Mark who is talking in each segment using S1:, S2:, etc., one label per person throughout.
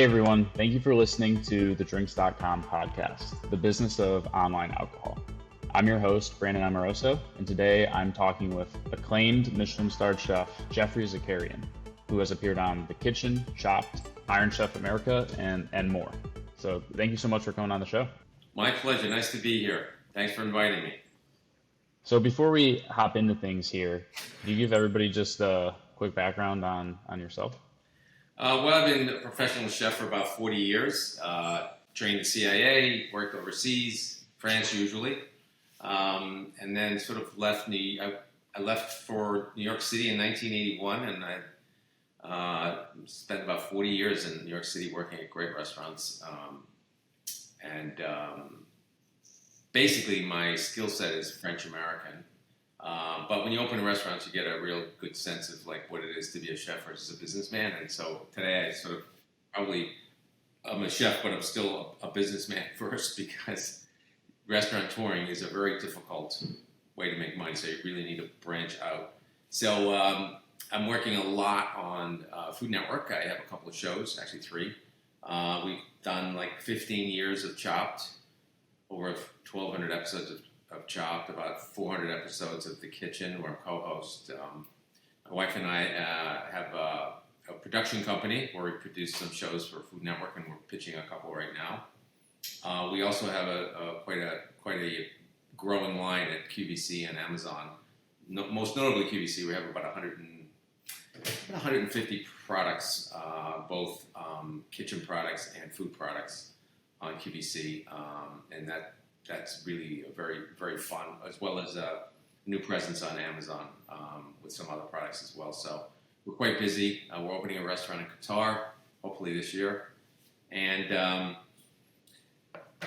S1: Hey everyone, thank you for listening to the Drinks.com podcast, the business of online alcohol. I'm your host, Brandon Amoroso, and today I'm talking with acclaimed Michelin-starred chef Geoffrey Zakarian, who has appeared on The Kitchen, Chopped, Iron Chef America, and more. So thank you so much for coming on the show.
S2: My pleasure. Nice to be here. Thanks for inviting me.
S1: So before we hop into things here, can you give everybody just a quick background on yourself?
S2: Well, I've been a professional chef for about 40 years. Trained the CIA, worked overseas, France usually, and then sort of left. I left for New York City in 1981, and I spent about 40 years in New York City working at great restaurants. Basically, my skill set is French American. But when you open restaurants, you get a real good sense of like what it is to be a chef versus a businessman. And so today, I'm a chef, but I'm still a businessman first because restaurant touring is a very difficult way to make money. So you really need to branch out. So I'm working a lot on Food Network. I have a couple of shows, actually 3. We've done like 15 years of Chopped, over 1,200 episodes of Chopped, about 400 episodes of The Kitchen, where I'm co-host. My wife and I have a production company where we produce some shows for Food Network, and we're pitching a couple right now. We also have quite a growing line at QVC and Amazon. Most notably QVC, we have about 150 products, both kitchen products and food products on QVC, and that's really very, very fun, as well as a new presence on Amazon with some other products as well. So we're quite busy. We're opening a restaurant in Qatar, hopefully this year. And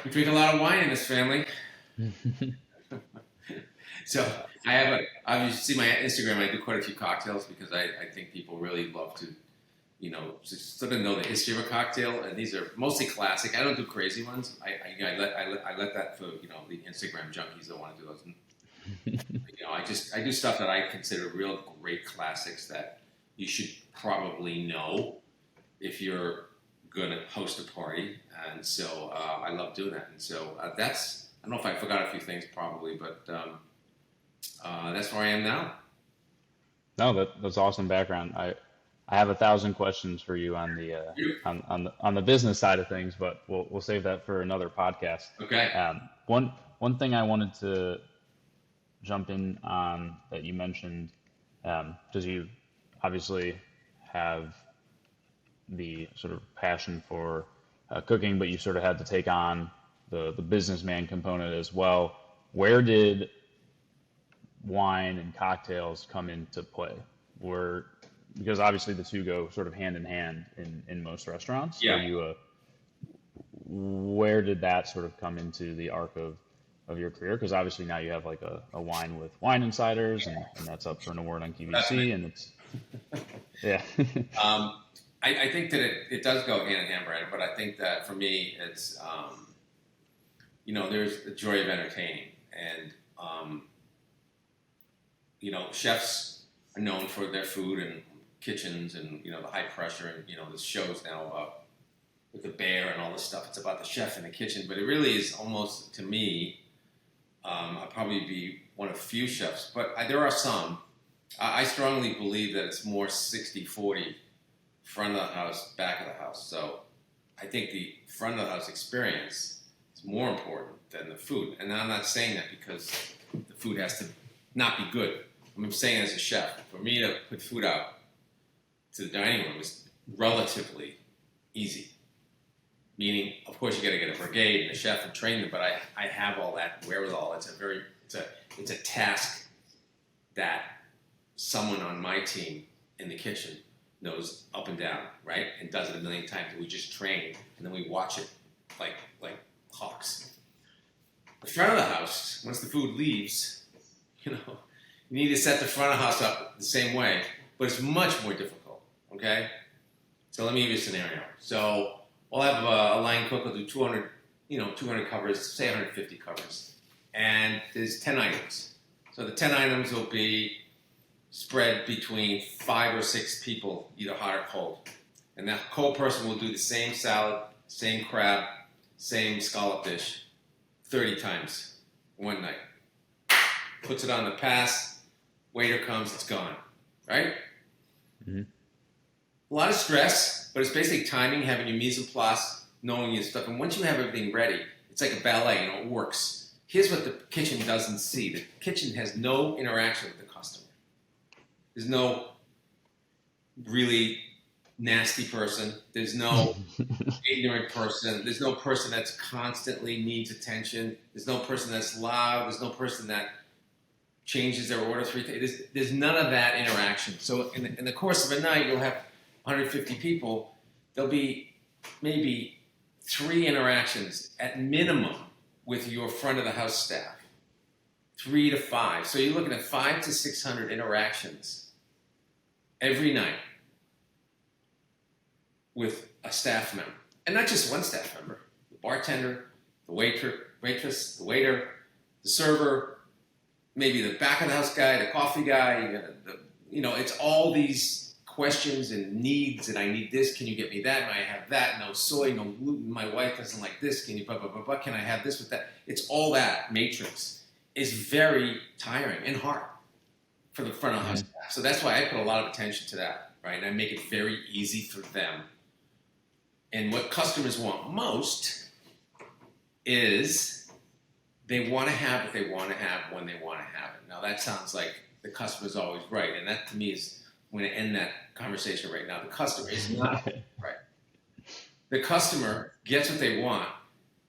S2: we drink a lot of wine in this family. So you see my Instagram, I do quite a few cocktails because I think people really love to, just sort of know the history of a cocktail, and these are mostly classic. I don't do crazy ones. I let that for the Instagram junkies that want to do those. I do stuff that I consider real great classics that you should probably know if you're gonna host a party, and so I love doing that. And so I don't know if I forgot a few things probably, but that's where I am now.
S1: No, that's awesome background. I have 1,000 questions for you on the on the business side of things, but we'll save that for another podcast.
S2: Okay.
S1: One thing I wanted to jump in on that you mentioned, because you obviously have the sort of passion for cooking, but you sort of had to take on the businessman component as well. Where did wine and cocktails come into play? Because obviously the two go sort of hand in hand in most restaurants.
S2: Yeah.
S1: Where did that sort of come into the arc of your career? Because obviously now you have like a wine with Wine Insiders, and that's up for an award on QVC, and it's yeah.
S2: I think that it does go hand in hand, Brandon, but I think that for me it's there's the joy of entertaining, and chefs are known for their food and kitchens and the high pressure, and the shows now about with the bear and all this stuff. It's about the chef in the kitchen, but it really is almost, to me, I'll probably be one of few chefs, but there are some. I strongly believe that it's more 60-40 front of the house, back of the house. So I think the front of the house experience is more important than the food. And I'm not saying that because the food has to not be good. I'm saying as a chef, for me to put food out to the dining room is relatively easy. Meaning, of course, you got to get a brigade and a chef and train them, but I have all that wherewithal. It's a task that someone on my team in the kitchen knows up and down, right, and does it a million times. And we just train, and then we watch it like hawks. The front of the house, once the food leaves, you need to set the front of the house up the same way, but it's much more difficult. Okay, so let me give you a scenario. So we'll have a line cook will do 200 covers, say 150 covers, and there's 10 items. So the 10 items will be spread between 5 or 6 people, either hot or cold. And that cold person will do the same salad, same crab, same scallop dish 30 times one night. Puts it on the pass, waiter comes, it's gone, right?
S1: Mm-hmm.
S2: A lot of stress, but it's basically timing, having your mise en place, knowing your stuff. And once you have everything ready, it's like a ballet, it works. Here's what the kitchen doesn't see. The kitchen has no interaction with the customer. There's no really nasty person. There's no ignorant person. There's no person that's constantly needs attention. There's no person that's loud. There's no person that changes their order 3 times. There's none of that interaction. So in the course of a night, you'll have 150 people. There'll be maybe 3 interactions at minimum with your front of the house staff. 3 to 5. So you're looking at 500 to 600 interactions every night with a staff member. And not just one staff member. The bartender, the waitress, the waiter, the server, maybe the back of the house guy, the coffee guy, it's all these questions and needs, and I need this, can you get me that, and I have that, no soy, no gluten, my wife doesn't like this, can you blah, blah, blah, blah, can I have this with that? It's all that matrix is very tiring and hard for the front of the house staff. So that's why I put a lot of attention to that, right? And I make it very easy for them. And what customers want most is they want to have what they want to have when they want to have it. Now that sounds like the customer's always right, and that to me is, I'm going to end that conversation right now. The customer is not right. The customer gets what they want,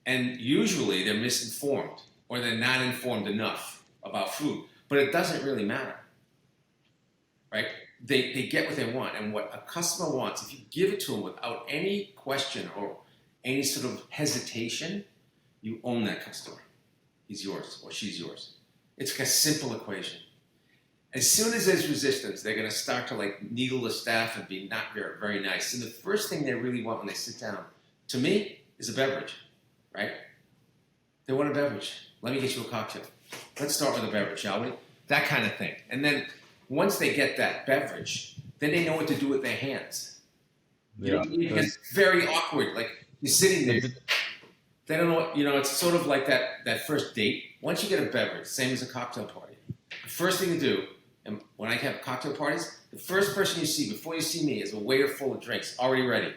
S2: and usually they're misinformed or they're not informed enough about food. But it doesn't really matter, right? They get what they want, and what a customer wants, if you give it to them without any question or any sort of hesitation, you own that customer. He's yours or she's yours. It's like a simple equation. As soon as there's resistance, they're going to start to like needle the staff and be not very, very nice. And the first thing they really want when they sit down, to me, is a beverage, right? They want a beverage. Let me get you a cocktail. Let's start with a beverage, shall we? That kind of thing. And then once they get that beverage, then they know what to do with their hands.
S1: Yeah.
S2: It's very awkward. Like you're sitting there. They don't know what, it's sort of like that first date. Once you get a beverage, same as a cocktail party. The first thing to do, and when I have cocktail parties, the first person you see before you see me is a waiter full of drinks, already ready.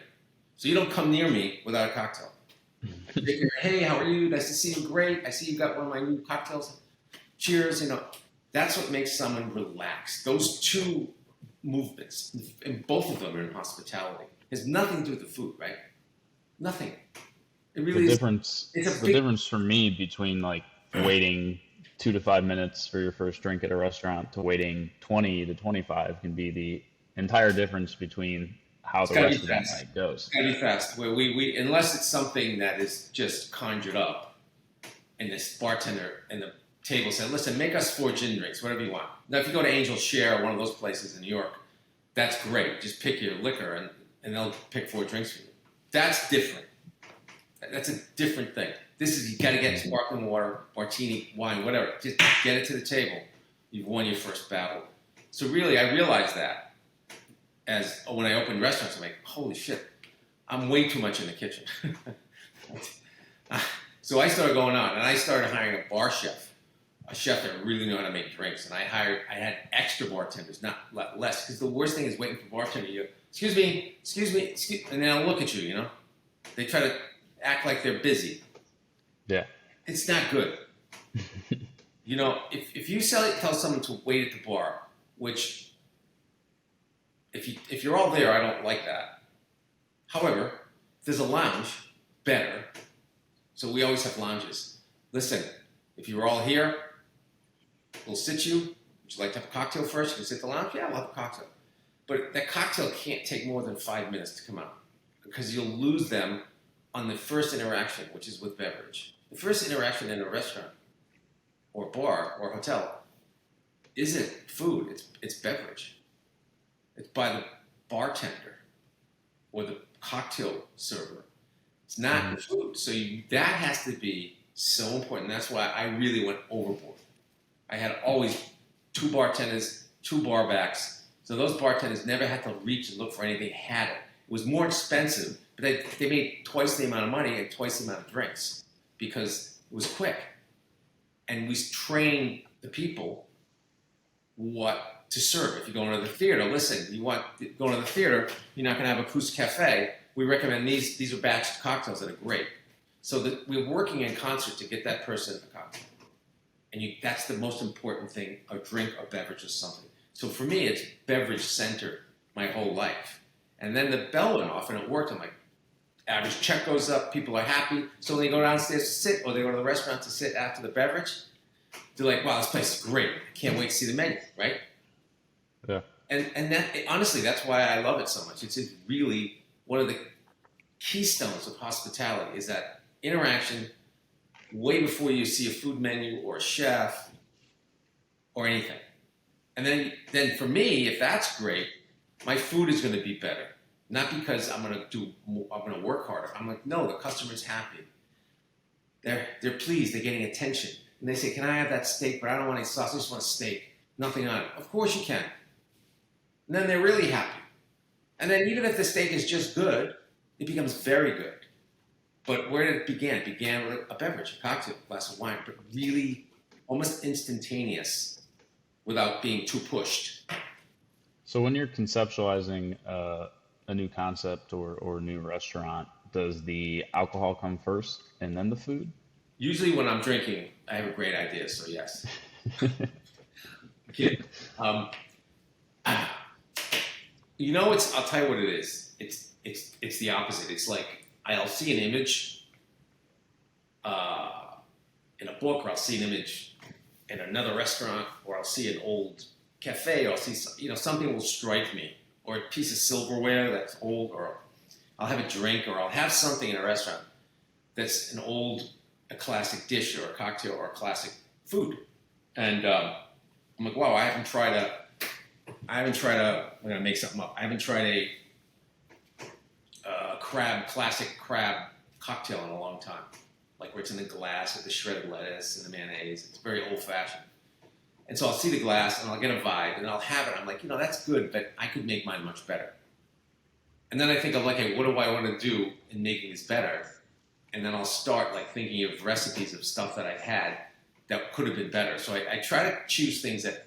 S2: So you don't come near me without a cocktail. Hey, how are you? Nice to see you. Great. I see you got one of my new cocktails. Cheers. That's what makes someone relax. Those two movements, and both of them are in hospitality. It has nothing to do with the food, right? Nothing. It really
S1: the
S2: is.
S1: difference the difference for me between like waiting 2 to 5 minutes for your first drink at a restaurant to waiting 20 to 25 can be the entire difference between how the rest of that night goes.
S2: It's gotta be fast. Where we unless it's something that is just conjured up, and this bartender and the table said, "Listen, make us 4 gin drinks, whatever you want." Now, if you go to Angel's Share, one of those places in New York, that's great. Just pick your liquor, and they'll pick 4 drinks for you. That's different. That's a different thing. This is, you got to get sparkling water, martini, wine, whatever. Just get it to the table. You've won your first battle. So really, I realized that when I opened restaurants, I'm like, holy shit, I'm way too much in the kitchen. So I started going out, and I started hiring a bar chef, a chef that really knew how to make drinks. And I had extra bartenders, not less, because the worst thing is waiting for bartender. You go, excuse me, and then I'll look at you, They try to act like they're busy.
S1: Yeah.
S2: It's not good. If you tell someone to wait at the bar, which if you're all there, I don't like that. However, if there's a lounge, better. So we always have lounges. Listen, if you're all here, we'll sit you. Would you like to have a cocktail first? You can sit at the lounge? Yeah, we'll have a cocktail. But that cocktail can't take more than 5 minutes to come out, because you'll lose them on the first interaction, which is with beverage. The first interaction in a restaurant or bar or hotel isn't food, it's beverage. It's by the bartender or the cocktail server. It's not the food. So that has to be so important. That's why I really went overboard. I had always 2 bartenders, 2 bar backs. So those bartenders never had to reach and look for anything, had it. was more expensive, but they made twice the amount of money and twice the amount of drinks because it was quick. And we trained the people what to serve. If you go into the theater, listen, going to the theater, you're not going to have a Pousse Cafe. We recommend these. These are batched cocktails that are great. So we're working in concert to get that person a cocktail. And that's the most important thing, a drink, a beverage, or something. So for me, it's beverage centered my whole life. And then the bell went off and it worked. I'm like, average check goes up, people are happy. So when they go downstairs to sit, or they go to the restaurant to sit after the beverage, they're like, wow, this place is great. I can't wait to see the menu, right?
S1: Yeah.
S2: And that, honestly, that's why I love it so much. It's really one of the keystones of hospitality is that interaction way before you see a food menu or a chef or anything. And then for me, if that's great, my food is going to be better. Not because I'm going to work harder. I'm like, no, the customer's happy. They're pleased. They're getting attention. And they say, can I have that steak? But I don't want any sauce. I just want a steak. Nothing on it. Of course you can. And then they're really happy. And then even if the steak is just good, it becomes very good. But where did it begin? It began with a beverage, a cocktail, a glass of wine, but really almost instantaneous without being too pushed.
S1: So when you're conceptualizing a new concept or a new restaurant, does the alcohol come first and then the food?
S2: Usually when I'm drinking, I have a great idea, so yes. Okay. I'll tell you what it is. It's the opposite. It's like I'll see an image in a book, or I'll see an image in another restaurant, or I'll see an old cafe, or I'll see something will strike me, or a piece of silverware that's old, or I'll have a drink, or I'll have something in a restaurant that's a classic dish, or a cocktail, or a classic food, and I'm like, wow, I haven't tried a. I'm gonna make something up. I haven't tried a classic crab cocktail in a long time. Like where it's in the glass with the shredded lettuce and the mayonnaise. It's very old fashioned. And so I'll see the glass and I'll get a vibe and I'll have it. I'm like, that's good, but I could make mine much better. And then I think of like, hey, what do I want to do in making this better? And then I'll start like thinking of recipes of stuff that I've had that could have been better. So I try to choose things that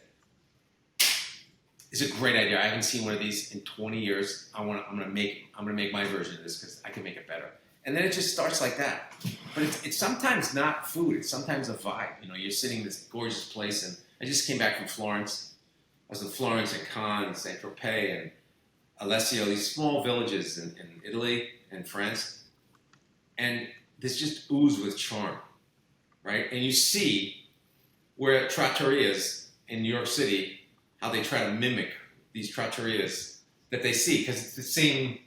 S2: is a great idea. I haven't seen one of these in 20 years. I'm gonna make my version of this because I can make it better. And then it just starts like that. But it's sometimes not food. It's sometimes a vibe. You're sitting in this gorgeous place, and I just came back from Florence. I was in Florence and Cannes and Saint Tropez and Alessio, these small villages in Italy and France, and this just ooze with charm, right? And you see where trattorias in New York City, how they try to mimic these trattorias that they see, because it's the same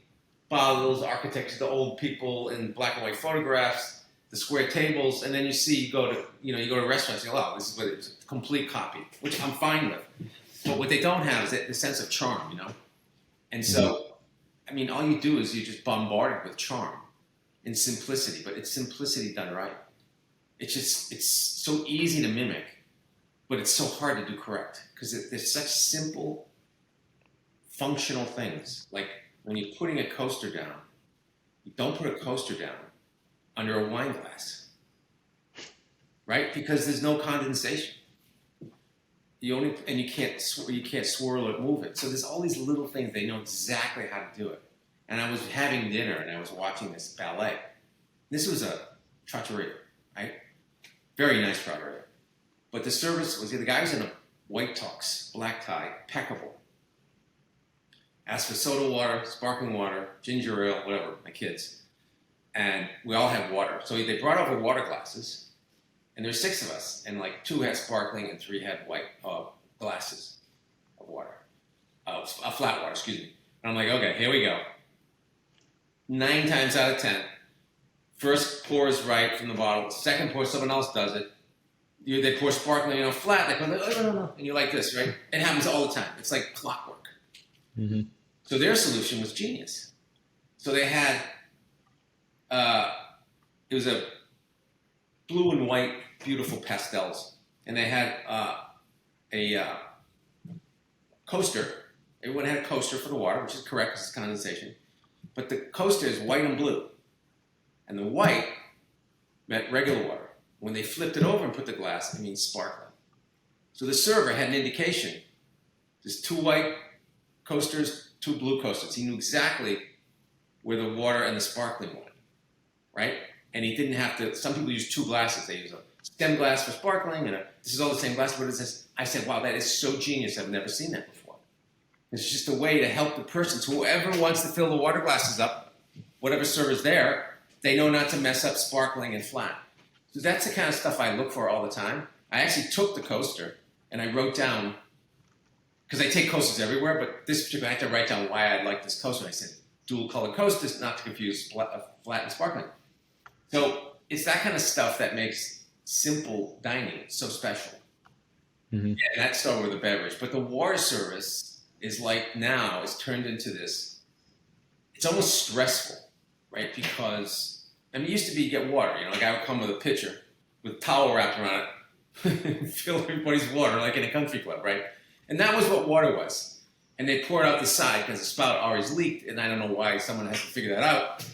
S2: bottles, architecture, the old people in black and white photographs, the square tables, and then you go to restaurants and you go, oh, this is what it's a complete copy, which I'm fine with. But what they don't have is the sense of charm, And so, all you do is you're just bombarded with charm and simplicity, but it's simplicity done right. It's so easy to mimic, but it's so hard to do correct because there's such simple, functional things. Like when you're putting a coaster down, you don't put a coaster down under a wine glass, right? Because there's no condensation. You can't swirl it, move it. So there's all these little things. They know exactly how to do it. And I was having dinner and I was watching this ballet. This was a trattoria, right? Very nice trattoria. But the service the guy was in a white tux, black tie, impeccable. Asked for soda water, sparkling water, ginger ale, whatever, my kids. And we all had water. So they brought over water glasses, and there's 6 of us, and like 2 had sparkling and 3 had white glasses of water. Flat water, excuse me. And I'm like, okay, here we go. 9 times out of 10, first pour is right from the bottle, second pour, someone else does it. They pour sparkling, flat. They go, no. And you're like this, right? It happens all the time. It's like clockwork.
S1: Mm-hmm.
S2: So their solution was genius. So they had, it was a blue and white, beautiful pastels. And they had a coaster. Everyone had a coaster for the water, which is correct because it's condensation. but the coaster is white and blue. And the white meant regular water. When they flipped it over and put the glass, it means sparkling. So the server had an indication. There's 2 white coasters, 2 blue coasters. He knew exactly where the water and the sparkling went, right? And he didn't have to, some people use 2 glasses. They use a stem glass for sparkling, and this is all the same glass, but it's this. I said, wow, that is so genius. I've never seen that before. It's just a way to help the person. So whoever wants to fill the water glasses up, whatever server's there, they know not to mess up sparkling and flat. So that's the kind of stuff I look for all the time. I actually took the coaster and I wrote down, because I take coasters everywhere, but this particular, I had to write down why I like this coaster. I said, dual colored coasters, not to confuse flat and sparkling. So it's that kind of stuff that makes simple dining so special. Mm-hmm. Yeah, and that started with the beverage. But the water service is like now, it's turned into this, it's almost stressful, right? Because, I mean, it used to be you get water, you know, like I would come with a pitcher with a towel wrapped around it, fill everybody's water like in a country club, right? And that was what water was. And they pour it out the side because the spout always leaked, and I don't know why someone has to figure that out.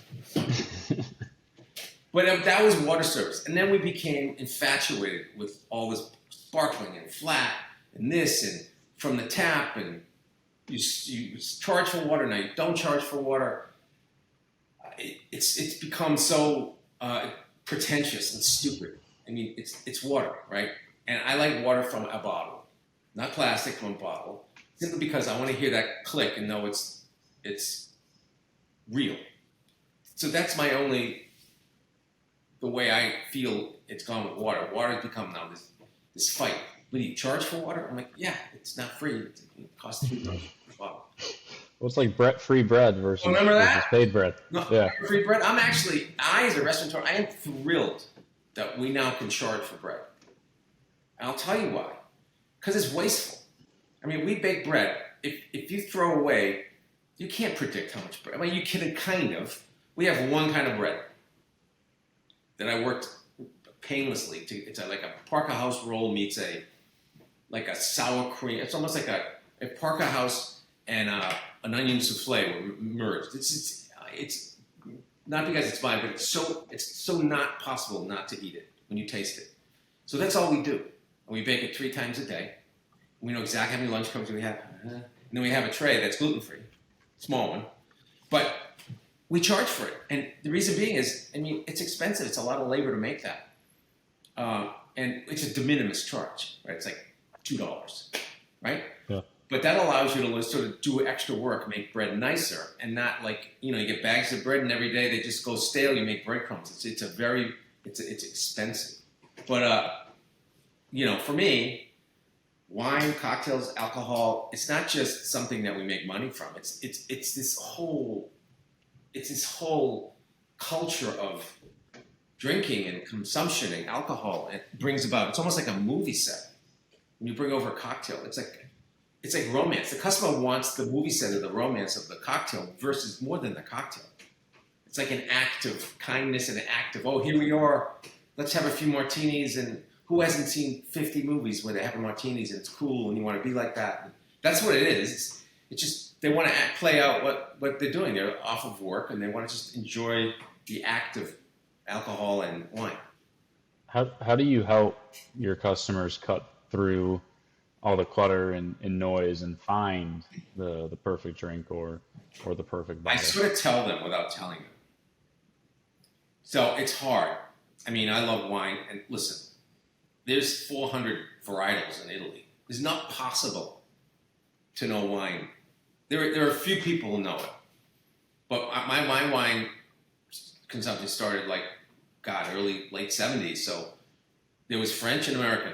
S2: But that was water service. And then we became infatuated with all this sparkling and flat and this and from the tap, and you charge for water, now you don't charge for water. It's become so pretentious and stupid. I mean, it's water, right? And I like water from a bottle, not plastic, from a bottle, simply because I want to hear that click and know it's real. So that's my only, the way I feel it's gone with water. Water has become now this fight. What do you charge for water? I'm like, yeah, it's not free. It costs $3 per bottle.
S1: Well, it's like free bread versus paid bread.
S2: No,
S1: yeah.
S2: Free bread. I as a restaurateur, I am thrilled that we now can charge for bread. And I'll tell you why. Because it's wasteful. I mean, we bake bread. If you throw away, you can't predict how much bread. I mean, you can kind of. We have one kind of bread that I worked painlessly to. It's like a Parker House roll meets a sour cream. It's almost like a Parker House and an onion souffle were merged. It's not because it's mine, but it's so not possible not to eat it when you taste it. So that's all we do. And we bake it 3 times a day. We know exactly how many lunch comes we have. And then we have a tray that's gluten-free, small one. But we charge for it. And the reason being is, I mean, it's expensive. It's a lot of labor to make that. And it's a de minimis charge, right? It's like $2, right? Yeah. But that allows you to sort of do extra work, make bread nicer, and not like, you know, you get bags of bread and every day they just go stale, you make breadcrumbs. It's expensive. But, you know, for me, wine, cocktails, alcohol, it's not just something that we make money from. It's this whole culture of drinking and consumption and alcohol. It brings about, it's almost like a movie set. When you bring over a cocktail, it's like romance. The customer wants the movie set of the romance of the cocktail versus more than the cocktail. It's like an act of kindness and an act of, oh, here we are, let's have a few martinis. And who hasn't seen 50 movies where they have martinis and it's cool and you want to be like that? That's what it is. It's just, they want to play out what they're doing. They're off of work and they want to just enjoy the act of alcohol and wine.
S1: How do you help your customers cut through all the clutter and noise and find the perfect drink or the perfect bottle?
S2: I sort of tell them without telling them. So it's hard. I mean, I love wine, and listen, there's 400 varietals in Italy. It's not possible to know wine. There are a few people who know it. But my wine consumption started late 70s. So there was French and American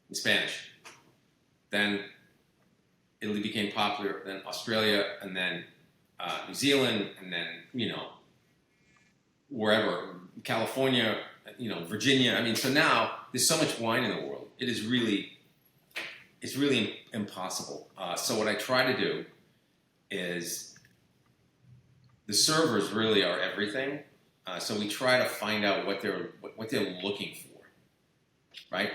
S2: and Spanish. Then Italy became popular, then Australia, and then New Zealand, and then, you know, wherever, California, you know, Virginia. I mean, so now there's so much wine in the world. It's really impossible. So what I try to do is, the servers really are everything. So we try to find out what they're looking for, right?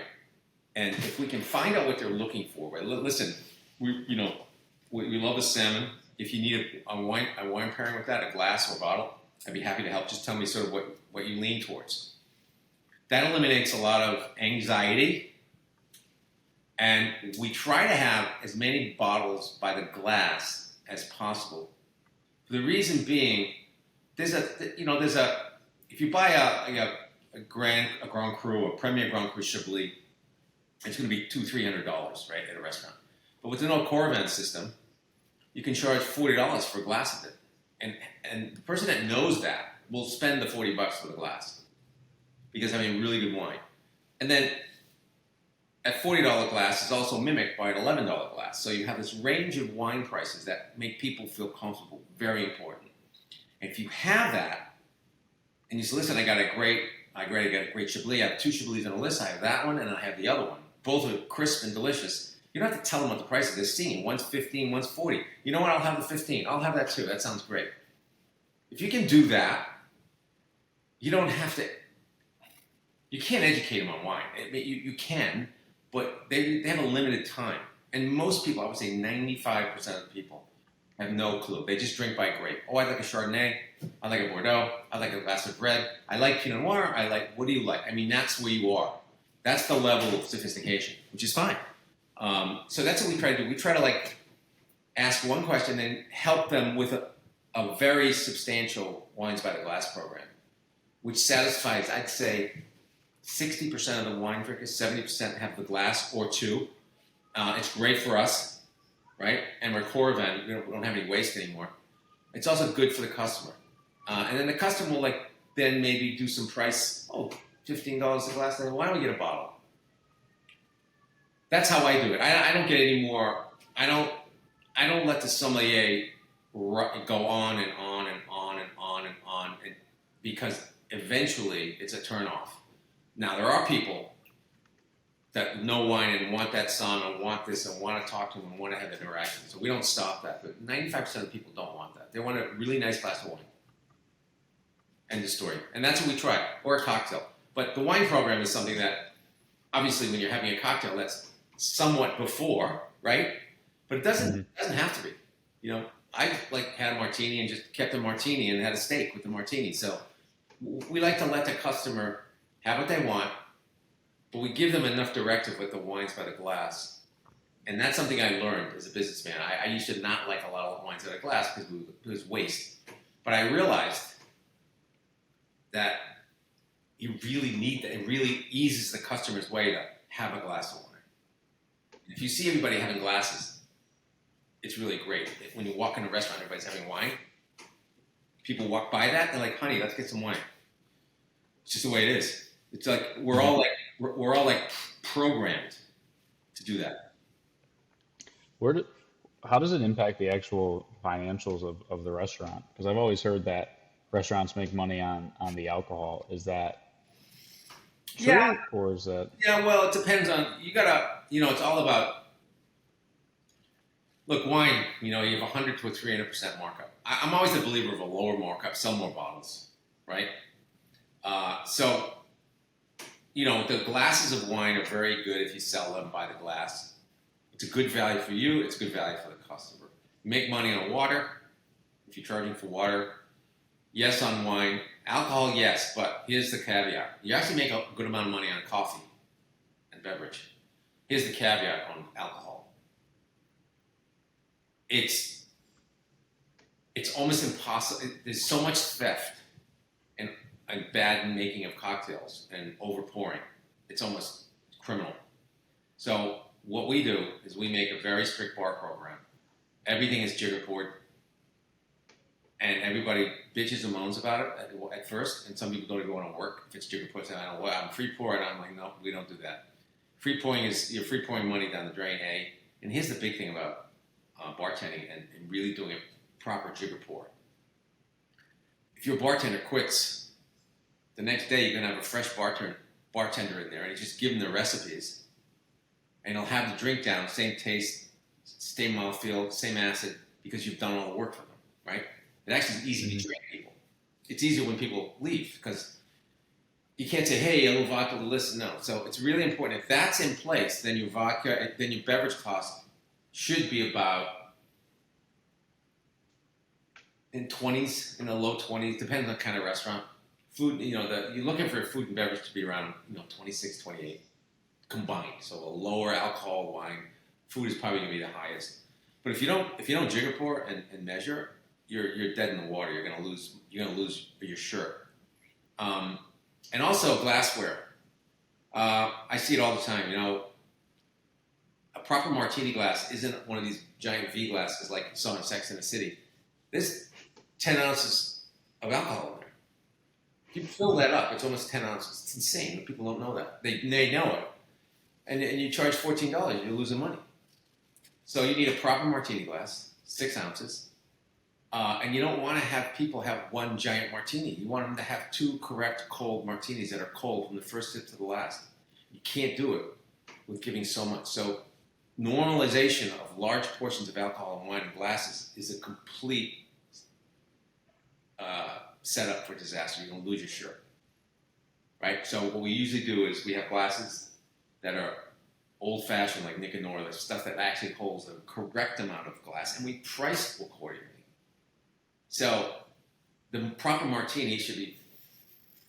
S2: And if we can find out what they're looking for, right? Listen, we love the salmon. if you need a wine pairing with that, a glass or a bottle, I'd be happy to help. Just tell me sort of what you lean towards. That eliminates a lot of anxiety, and we try to have as many bottles by the glass as possible. The reason being, if you buy a Grand Cru or Premier Grand Cru Chablis, it's going to be $200-300, right, at a restaurant. But with the no Coravin system, you can charge $40 for a glass of it, and the person that knows that will spend the $40 for the glass because having really good wine. And then at $40 glass is also mimicked by an $11 glass. So you have this range of wine prices that make people feel comfortable. Very important. And if you have that, and you say, listen, I got a great Chablis. I have 2 Chablis on the list. I have that one, and I have the other one. Both are crisp and delicious. You don't have to tell them what the price is. They're seeing. One's 15, one's 40. You know what? I'll have the 15. I'll have that too. That sounds great. If you can do that, you don't have to. You can't educate them on wine. You can, but they have a limited time. And most people, I would say 95% of the people, have no clue. They just drink by grape. Oh, I like a Chardonnay. I like a Bordeaux. I like a glass of red. I like Pinot Noir. What do you like? I mean, that's where you are. That's the level of sophistication, which is fine. So that's what we try to do. We try to ask one question and help them with a very substantial wines by the glass program, which satisfies, I'd say, 60% of the wine drinkers, 70% have the glass or 2. It's great for us, right? And we're Coravin. We don't have any waste anymore. It's also good for the customer. And then the customer will then maybe do some price, $15 a glass. Why don't we get a bottle? That's how I do it. I don't get any more. I don't let the sommelier go on and on and on and on and on, because eventually it's a turnoff. Now there are people that know wine and want that son and want this and want to talk to them and want to have interaction. So we don't stop that. But 95% of people don't want that. They want a really nice glass of wine. End of story. And that's what we try. Or a cocktail. But the wine program is something that, obviously, when you're having a cocktail, that's somewhat before, right? But it doesn't have to be. I had a martini and just kept a martini and had a steak with the martini. So we like to let the customer have what they want, but we give them enough directive with the wines by the glass. And that's something I learned as a businessman. I used to not like a lot of wines by the glass because it was waste. But I realized that you really need that. It really eases the customer's way to have a glass of wine. If you see everybody having glasses, it's really great. When you walk in a restaurant, everybody's having wine. People walk by that, they're like, honey, let's get some wine. It's just the way it is. It's like we're all programmed to do that.
S1: How does it impact the actual financials of the restaurant? Because I've always heard that restaurants make money on the alcohol. Is that true,
S2: Yeah.
S1: or is that?
S2: Yeah, well, it depends on, it's all about, look, wine, you have 100 to a 300% markup. I'm always a believer of a lower markup, sell more bottles, right? The glasses of wine are very good if you sell them by the glass. It's a good value for you. It's a good value for the customer. You make money on water if you're charging for water. Yes, on wine. Alcohol, yes, but here's the caveat. You actually make a good amount of money on coffee and beverage. Here's the caveat on alcohol. It's almost impossible. There's so much theft and bad making of cocktails and overpouring. It's almost criminal. So what we do is we make a very strict bar program. Everything is jigger poured. And everybody bitches and moans about it at first, and some people don't even want to work if it's jigger poured. I don't know, I'm free pouring. I'm like, no, we don't do that. Free pouring is you're free pouring money down the drain, A. And here's the big thing about bartending and really doing a proper jigger pour. If your bartender quits, the next day you're gonna have a fresh bartender in there, and you just give them the recipes, and he'll have the drink down, same taste, same mouthfeel, same acid, because you've done all the work for them, right? It actually is easy to train people. It's easier when people leave because you can't say, hey, a little vodka, a little this. No. So it's really important. If that's in place, then your vodka, then your beverage cost should be about in 20s, in the low 20s, depends on kind of restaurant. Food, you're looking for food and beverage to be around, 26, 28 combined. So a lower alcohol wine, food is probably going to be the highest. But if you don't jigger pour and measure, you're dead in the water. You're going to lose your shirt. And also glassware. I see it all the time. A proper martini glass isn't one of these giant V glasses like you saw in Sex and the City. There's 10 ounces of alcohol in there. If you fill that up, it's almost 10 ounces. It's insane. People don't know that. They know it. And you charge $14, you're losing money. So you need a proper martini glass, 6 ounces. And you don't want to have people have one giant martini. You want them to have 2 correct cold martinis that are cold from the first sip to the last. You can't do it with giving so much. So normalization of large portions of alcohol in wine and glasses is a complete setup for disaster. You're going to lose your shirt. Right? So what we usually do is we have glasses that are old-fashioned, like Nick and Nora, the stuff that actually holds the correct amount of glass, and we price accordingly. So the proper martini should be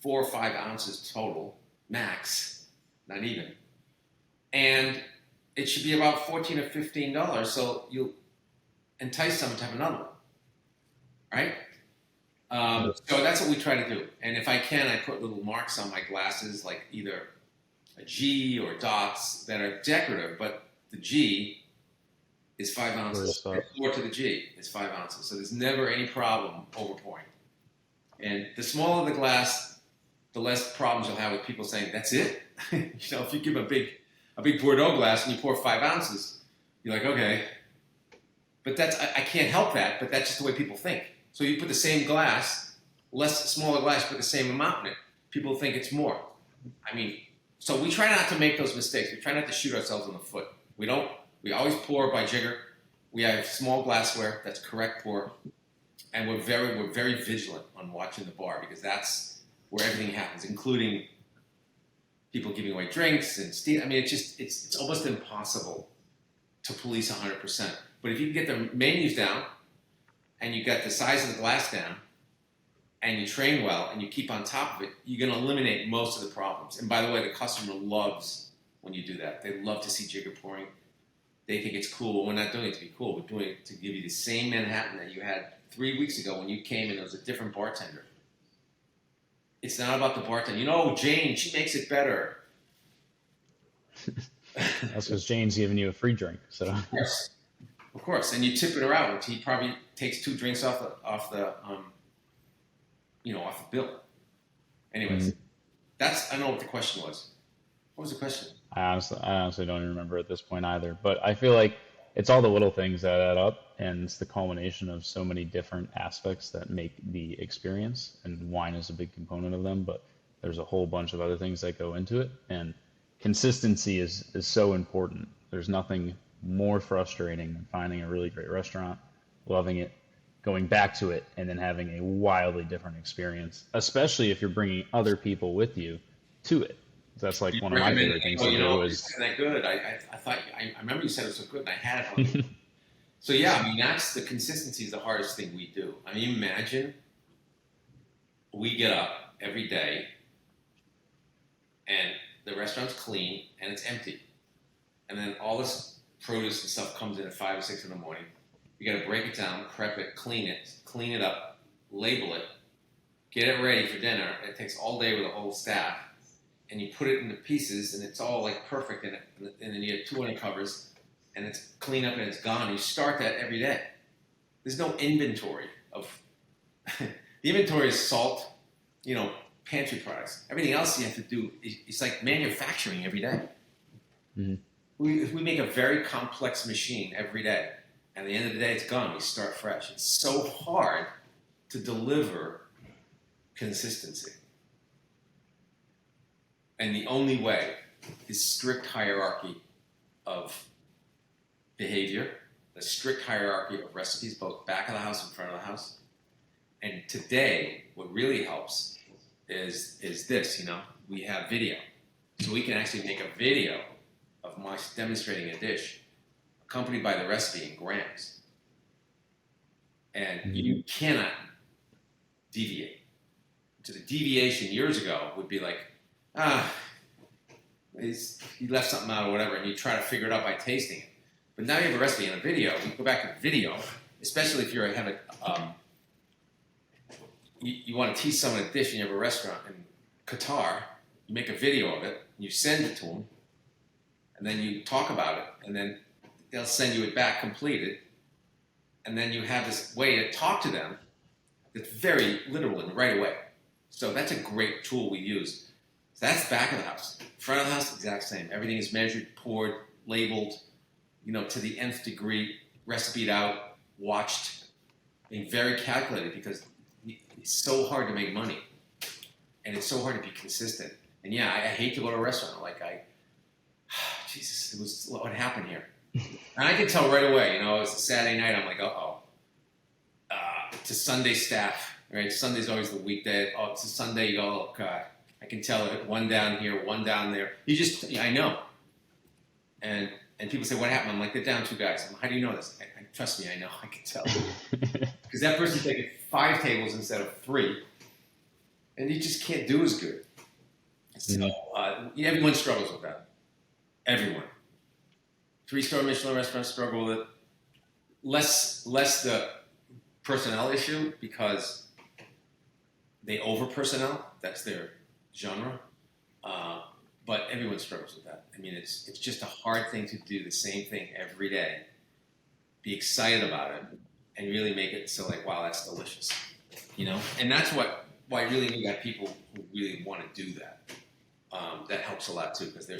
S2: 4 or 5 ounces total, max, not even. And it should be about $14 or $15, so you'll entice someone to have another one, right? So that's what we try to do. And if I can, I put little marks on my glasses, like either a G or dots that are decorative, but the G is 5 ounces. The floor to the G is 5 ounces. So there's never any problem overpouring. And the smaller the glass, the less problems you'll have with people saying, that's it? If you give a big Bordeaux glass and you pour 5 ounces, you're like, okay. But I can't help that, but that's just the way people think. So you put the same glass, smaller glass, put the same amount in it. People think it's more. So we try not to make those mistakes. We try not to shoot ourselves in the foot. We always pour by jigger. We have small glassware that's correct pour, and we're very vigilant on watching the bar because that's where everything happens, including people giving away drinks and steal. It's almost impossible to police 100%. But if you can get the menus down, and you got the size of the glass down, and you train well, and you keep on top of it, you're going to eliminate most of the problems. And by the way, the customer loves when you do that. They love to see jigger pouring. They think it's cool. We're not doing it to be cool. We're doing it to give you the same Manhattan that you had 3 weeks ago when you came and there was a different bartender. It's not about the bartender. Jane, she makes it better.
S1: That's because Jane's giving you a free drink. So.
S2: Yes, of course. And you tip her out, which he probably takes 2 drinks off the bill. Anyways, I don't know what the question was. What was the question?
S1: I honestly don't even remember at this point either. But I feel like it's all the little things that add up, and it's the culmination of so many different aspects that make the experience. And wine is a big component of them, but there's a whole bunch of other things that go into it. And consistency is so important. There's nothing more frustrating than finding a really great restaurant, loving it, going back to it, and then having a wildly different experience, especially if you're bringing other people with you to it. That's like one of my favorite things to do is.
S2: Isn't that good? I remember you said it was so good, and I had it on. So yeah, that's the consistency is the hardest thing we do. Imagine we get up every day, and the restaurant's clean and it's empty, and then all this produce and stuff comes in at 5 or 6 in the morning. You got to break it down, prep it, clean it up, label it, get it ready for dinner. It takes all day with the whole staff. And you put it into pieces, and it's all like perfect in it. And then you have 200 covers, and it's clean up and it's gone. You start that every day. There's no inventory of. The inventory is salt, pantry products. Everything else you have to do, it's like manufacturing every day. Mm-hmm. We make a very complex machine every day. And at the end of the day, it's gone. We start fresh. It's so hard to deliver consistency. And the only way is strict hierarchy of behavior, the strict hierarchy of recipes, both back of the house and front of the house. And today, what really helps is this, we have video. So we can actually make a video of my demonstrating a dish, accompanied by the recipe in grams. and
S1: Mhm.
S2: you cannot deviate. So the deviation years ago would be like, ah, he left something out or whatever, and you try to figure it out by tasting it. But now you have a recipe and a video. You go back to the video, especially if you want to teach someone a dish and you have a restaurant in Qatar. You make a video of it, you send it to them, and then you talk about it, and then they'll send you it back completed, and then you have this way to talk to them that's very literal and right away. So that's a great tool we use. So that's back of the house. Front of the house, exact same. Everything is measured, poured, labeled, to the nth degree, recipe'd out, watched, being very calculated because it's so hard to make money, and it's so hard to be consistent. And yeah, I hate to go to a restaurant. Jesus, it was what happened here. And I could tell right away. It was a Saturday night. I'm like, it's a Sunday staff, right? Sunday's always the weekday. Oh, it's a Sunday. You go, oh God, I can tell it. One down here, one down there. I know. And people say, what happened? I'm like, they're down 2 guys. How do you know this? Trust me, I know. I can tell. Because that person's taking 5 tables instead of 3, and you just can't do as good. So everyone struggles with that. Everyone. 3-star Michelin restaurants struggle with it. Less the personnel issue because they over personnel. That's their genre. But everyone struggles with that. I mean, it's just a hard thing to do the same thing every day. Be excited about it and really make it so wow, that's delicious. And that's why really we got people who really want to do that. That helps a lot too because they're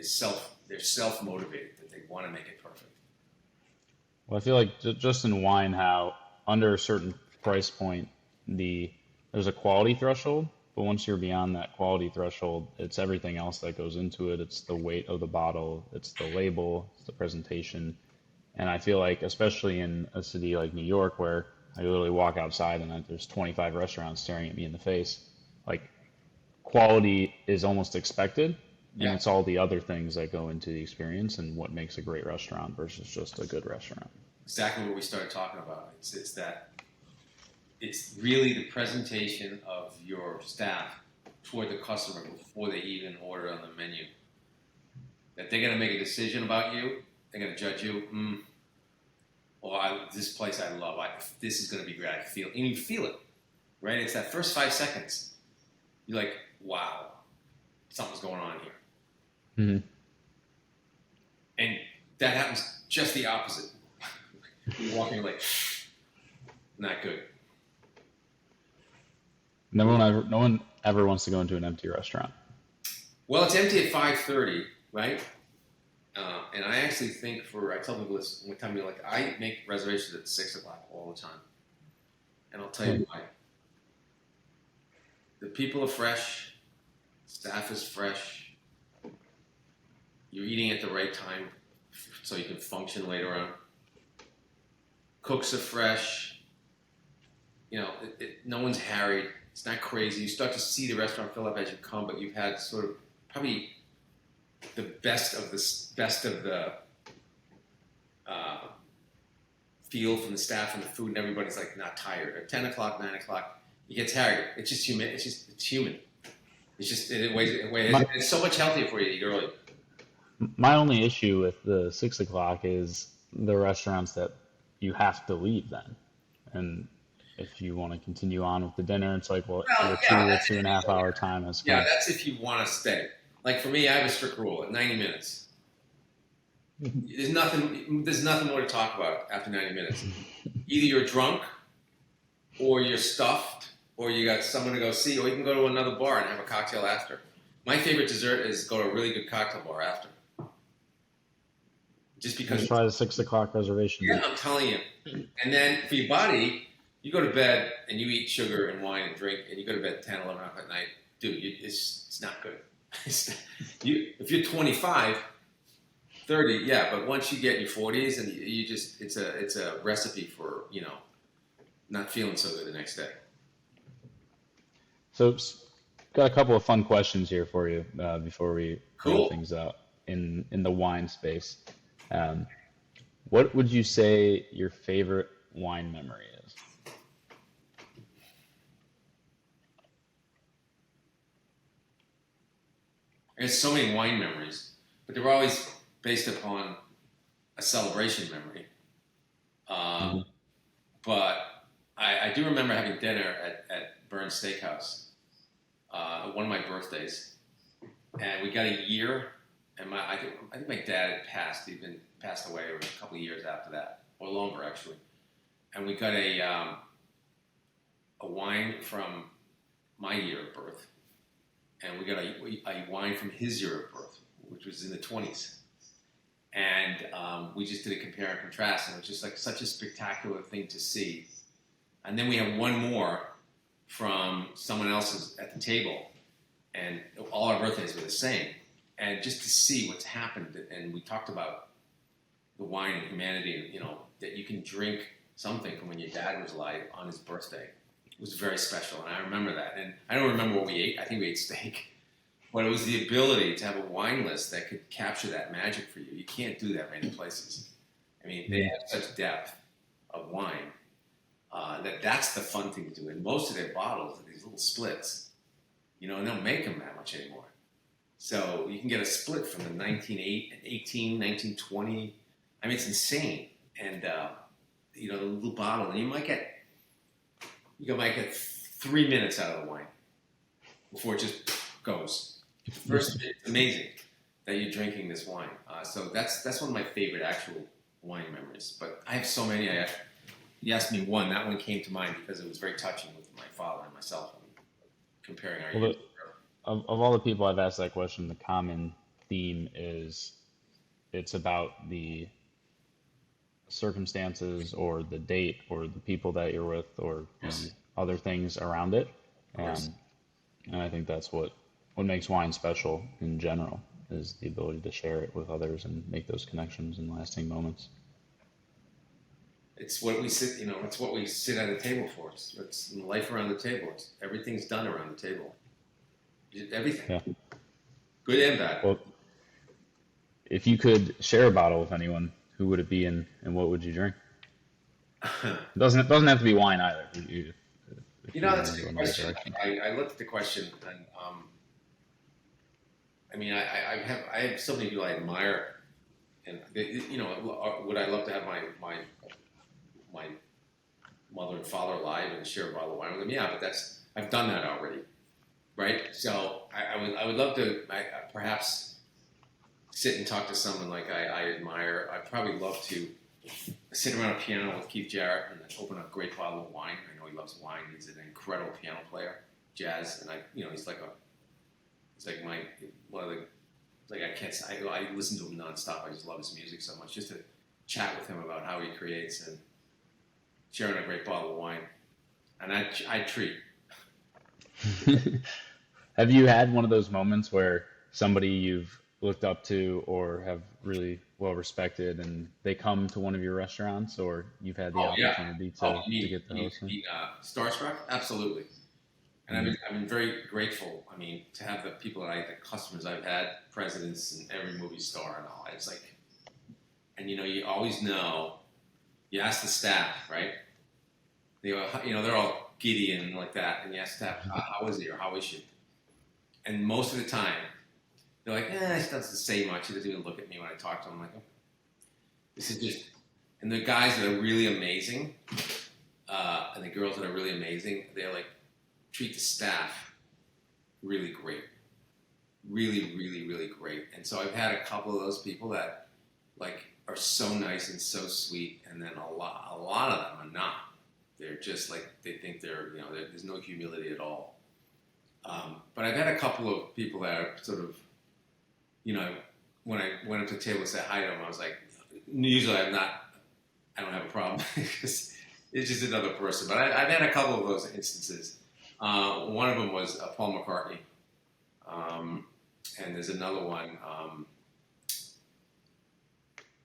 S2: self motivated that they want to make it perfect.
S1: Well, I feel like just in wine, how under a certain price point, there's a quality threshold, but once you're beyond that quality threshold, it's everything else that goes into it. It's the weight of the bottle, it's the label, it's the presentation. And I feel like, especially in a city like New York, where I literally walk outside and there's 25 restaurants staring at me in the face, like quality is almost expected, and
S2: Yeah,
S1: it's all the other things that go into the experience and what makes a great restaurant versus just a good restaurant.
S2: exactly what we started talking about. It's really the presentation of your staff toward the customer before they even order on the menu. That they're going to make a decision about you. They're going to judge you. This place I love. This is going to be great. And you feel it, right? It's that first 5 seconds. You're like, wow, something's going on here.
S1: Mm-hmm.
S2: And that happens just the opposite. You're walking not good.
S1: No one ever wants to go into an empty restaurant.
S2: Well, it's empty at 5:30, right? And I actually think I tell people this one time, I make reservations at 6 o'clock all the time. And I'll tell you why. The people are fresh, staff is fresh, you're eating at the right time so you can function later on. Cooks are fresh, no one's harried, it's not crazy. You start to see the restaurant fill up as you come, but you've had sort of probably the best of the feel from the staff and the food, and everybody's not tired. At 10 o'clock, 9 o'clock, you get tired. It's just human. It's human. It's just it's so much healthier for you to eat early.
S1: My only issue with the 6 o'clock is the restaurants that you have to leave then. And if you want to continue on with the dinner, it's like, well, your 2.5 hour time has come.
S2: Yeah, that's if you want to stay. Like for me, I have a strict rule at 90 minutes. There's nothing more to talk about after 90 minutes. Either you're drunk, or you're stuffed, or you got someone to go see, or you can go to another bar and have a cocktail after. My favorite dessert is go to a really good cocktail bar after. Just because.
S1: Let's try the 6 o'clock reservation.
S2: Yeah, I'm telling you. And then for your body, you go to bed and you eat sugar and wine and drink, and you go to bed 10, 11 o'clock at night. Dude, it's not good. If you're 25, 30, yeah, but once you get in your 40s, and it's a recipe for, not feeling so good the next day.
S1: So, got a couple of fun questions here for you before we roll
S2: Cool.
S1: things out in the wine space. What would you say your favorite wine memory is.
S2: There's so many wine memories, but they were always based upon a celebration memory.
S1: Hmm.
S2: But I do remember having dinner at Burns Steakhouse, one of my birthdays, and we got a year. And I think my dad had passed away, or a couple of years after that, or longer actually. And we got a wine from my year of birth, and we got a wine from his year of birth, which was in the 20s. And we just did a compare and contrast, and it was just like such a spectacular thing to see. And then we have one more from someone else's at the table, and all our birthdays were the same. And just to see what's happened, and we talked about the wine and humanity, and that you can drink something from when your dad was alive on his birthday. It was very special, and I remember that. And I don't remember what we ate. I think we ate steak. But it was the ability to have a wine list that could capture that magic for you. You can't do that many places. I mean, they have such depth of wine that's the fun thing to do. And most of their bottles are these little splits, and they don't make them that much anymore. So you can get a split from the 1918, 1920. I mean, it's insane. And, the little bottle, and you might get 3 minutes out of the wine before it just goes. First, it's amazing that you're drinking this wine. So that's one of my favorite actual wine memories. But I have so many. You asked me one. That one came to mind because it was very touching with my father and myself comparing our years.
S1: Of all the people I've asked that question, the common theme is it's about the circumstances or the date or the people that you're with or
S2: Yes.
S1: other things around it.
S2: Of course.
S1: And I think that's what makes wine special in general is the ability to share it with others and make those connections and lasting moments.
S2: It's what we sit, it's what we sit at a table for. It's life around the table. Everything's done around the table. Everything.
S1: Yeah.
S2: Good and bad.
S1: Well, if you could share a bottle with anyone, who would it be and what would you drink? It doesn't have to be wine either. If you
S2: That's
S1: want
S2: a
S1: to go
S2: good
S1: another
S2: question.
S1: direction.
S2: I looked at the question, and I mean, I have so many people I admire, and would I love to have my mother and father alive and share a bottle of wine with them? Yeah, but I've done that already, right? So I would love to perhaps sit and talk to someone like I admire. I'd probably love to sit around a piano with Keith Jarrett and open a great bottle of wine. I know he loves wine. He's an incredible piano player, jazz, and he's like my one of the I listen to him nonstop. I just love his music so much. Just to chat with him about how he creates and sharing a great bottle of wine, and I treat.
S1: Have you had one of those moments where somebody you've looked up to or have really well respected and they come to one of your restaurants or you've had the
S2: Oh yeah.
S1: opportunity
S2: Oh,
S1: to get the host in?
S2: Starstruck? Absolutely. And
S1: Mhm.
S2: I've been very grateful. I mean, to have the people the customers I've had, presidents and every movie star and all. It's like, and you always know. You ask the staff, right? They're all giddy and like that, and you ask staff, how is he or how is she? And most of the time, they're like, he doesn't say much. He doesn't even look at me when I talk to him. I'm like, oh, this is just. And the guys that are really amazing, and the girls that are really amazing, they're like treat the staff really great, really, really, really great. And so I've had a couple of those people that like are so nice and so sweet, and then a lot of them are not. They're just like they think there's no humility at all. But I've had a couple of people that are sort of, when I went up to the table and said hi to them, I was like, usually I don't have a problem because it's just another person. But I've had a couple of those instances. One of them was Paul McCartney, and there's another one.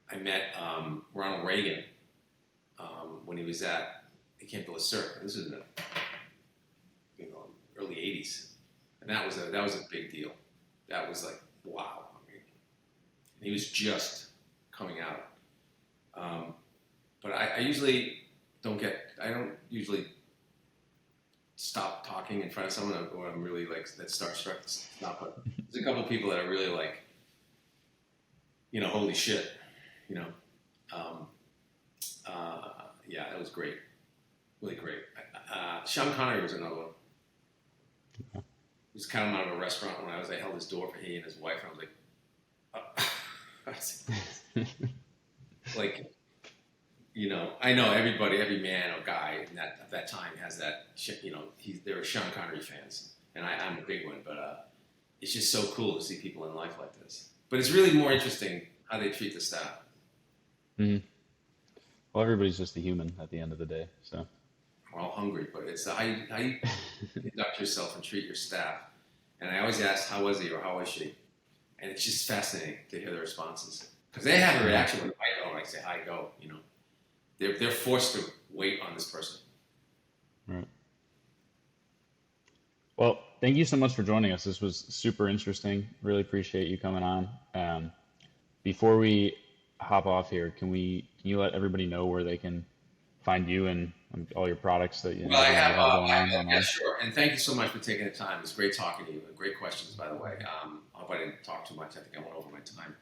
S2: I met Ronald Reagan when he came to Le Cirque. This is in the early '80s, and that was a big deal. That was like wow. I mean, he was just coming out. But I usually I don't usually stop talking in front of someone or I'm really like that starstruck to stop. But there's a couple of people that are really like, holy shit, you know. Um, yeah, that was great, really great. Sean Connery was another one. He was coming out of a restaurant when I held his door for he and his wife, and I was like, like, I know every man or guy at that time has that shit, they're Sean Connery fans, and I'm a big one, but it's just so cool to see people in life like this. But it's really more interesting how they treat the staff.
S1: Mhm. Well, everybody's just a human at the end of the day. So,
S2: We're all hungry, but it's how you conduct yourself and treat your staff. And I always ask, how was he or how was she? And it's just fascinating to hear the responses. Because they have a reaction when I go and I say, hi, go, They're forced to wait on this person.
S1: right. Well, thank you so much for joining us. This was super interesting. Really appreciate you coming on. Before we hop off here, can you let everybody know where they can find you and all your products that
S2: Well,
S1: you have going on
S2: yeah,
S1: online?
S2: sure. And thank you so much for taking the time. It's great talking to you. Great questions, by the way. I hope I didn't talk too much. I think I went over my time.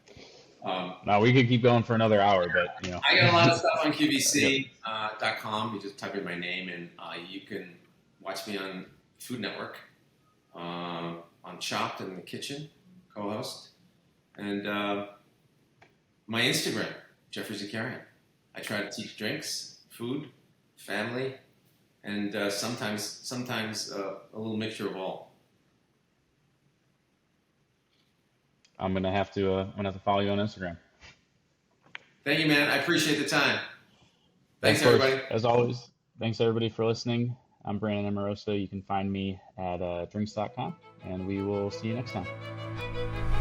S1: Now we could keep going for another hour, but
S2: I got a lot of stuff on
S1: Yep.
S2: QVC.com. You just type in my name, and you can watch me on Food Network, on Chopped in the Kitchen, co-host, and my Instagram, Geoffrey Zakarian. I try to teach drinks, food, family, and sometimes a little mixture of all.
S1: I'm gonna have to follow you on Instagram.
S2: Thank you, man. I appreciate the time.
S1: Of
S2: Thanks,
S1: course,
S2: everybody.
S1: as always, thanks everybody for listening. I'm Brandon Amoroso. You can find me at drinks.com, and we will see you next time.